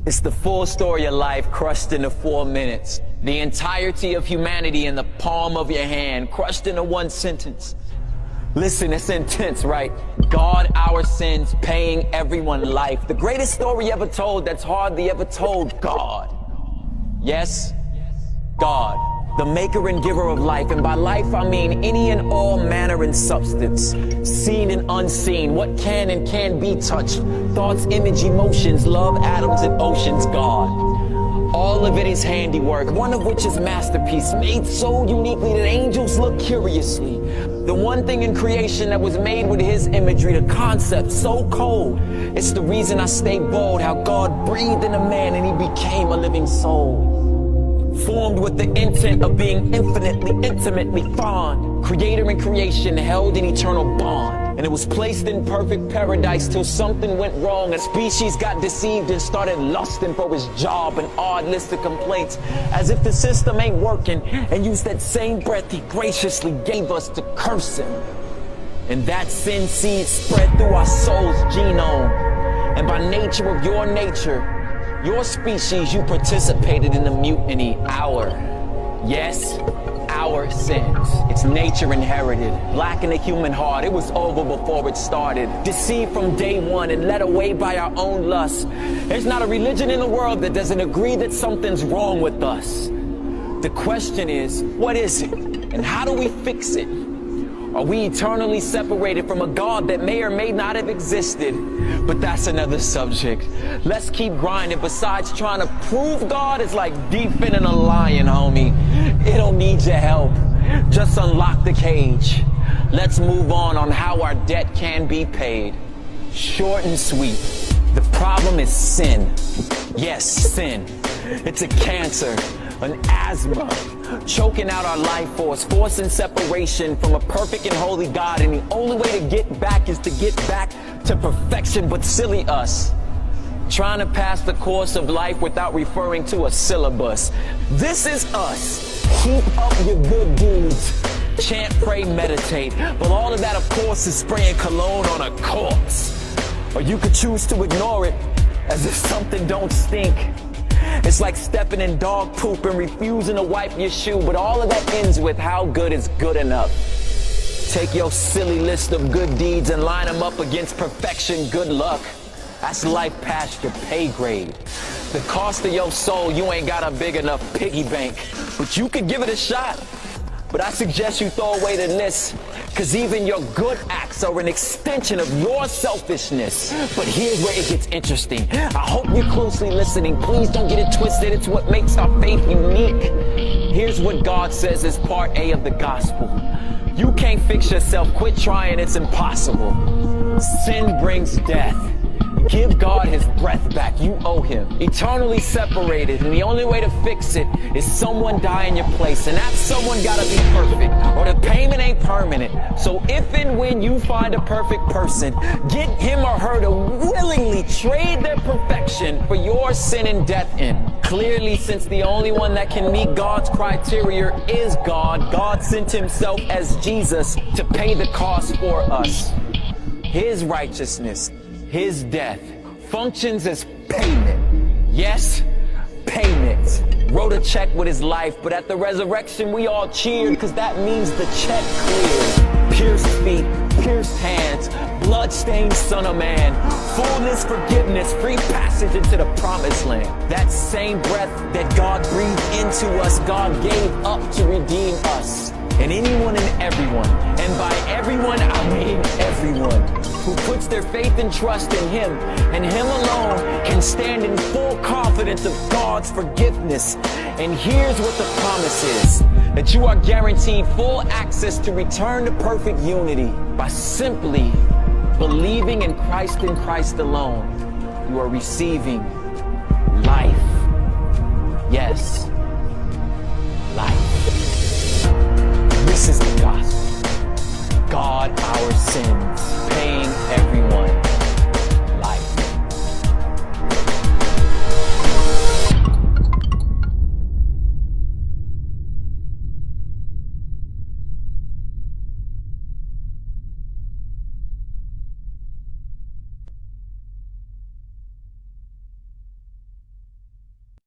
It's the full story of life crushed into 4 minutes. The entirety of humanity in the palm of your hand, crushed into one sentence. Listen, it's intense, right? God, our sins, paying everyone life. The greatest story ever told that's hardly ever told. God. Yes, God. The maker and giver of life. And by life, I mean any and all manner and substance. Seen and unseen. What can and can't be touched. Thoughts, image, emotions, love, atoms, and oceans. God. All of it is handiwork, one of which is masterpiece, made so uniquely that angels look curiously. The one thing in creation that was made with his imagery, the concept so cold. It's the reason I stay bold, how God breathed in a man and he became a living soul. Formed with the intent of being infinitely, intimately fond. Creator and creation held in eternal bond. And it was placed in perfect paradise till something went wrong. A species got deceived and started lusting for his job. An odd list of complaints, as if the system ain't working. And used that same breath he graciously gave us to curse him. And that sin seed spread through our soul's genome. And by nature of your nature, your species, you participated in the mutiny. Our sins. It's nature inherited. Black in the human heart. It was over before it started. Deceived from day one and led away by our own lust. There's not a religion in the world that doesn't agree that something's wrong with us. The question is, what is it? And how do we fix it? Are we eternally separated from a God that may or may not have existed? But that's another subject. Let's keep grinding. Besides trying to prove God is like defending a lion, homie. It don't need your help. Just unlock the cage. Let's move on how our debt can be paid. Short and sweet. The problem is sin. Yes, sin. It's a cancer. An asthma, choking out our life force, forcing separation from a perfect and holy God. And the only way to get back is to get back to perfection, but silly us. Trying to pass the course of life without referring to a syllabus. This is us. Keep up your good deeds. Chant, pray, meditate. But all of that, of course, is spraying cologne on a corpse. Or you could choose to ignore it as if something don't stink. It's like stepping in dog poop and refusing to wipe your shoe, but all of that ends with how good is good enough. Take your silly list of good deeds and line them up against perfection, good luck. That's life past your pay grade. The cost of your soul, you ain't got a big enough piggy bank, but you could give it a shot. But I suggest you throw away the list, cause even your good acts are an extension of your selfishness. But here's where it gets interesting. I hope you're closely listening. Please don't get it twisted. It's what makes our faith unique. Here's what God says is part A of the gospel. You can't fix yourself. Quit trying. It's impossible. Sin brings death. Give God his breath back. You owe him. Eternally separated, and the only way to fix it is someone die in your place, and that someone gotta be perfect, or the payment ain't permanent. So if and when you find a perfect person, get him or her to willingly trade their perfection for your sin and death in. Clearly, since the only one that can meet God's criteria is God, God sent himself as Jesus to pay the cost for us. His righteousness, his death, functions as payment. Yes, payment. Wrote a check with his life, but at the resurrection we all cheered, because that means the check cleared. Pierced feet, pierced hands, blood-stained son of man, fullness, forgiveness, free passage into the promised land. That same breath that God breathed into us, God gave up to redeem us. And anyone and everyone, and by everyone I mean everyone, who puts their faith and trust in him, and him alone, can stand in full confidence of God's forgiveness. And here's what the promise is, that you are guaranteed full access to return to perfect unity by simply believing in Christ alone. You are receiving life. Yes, life. This is the gospel. God, our sins, paying everyone.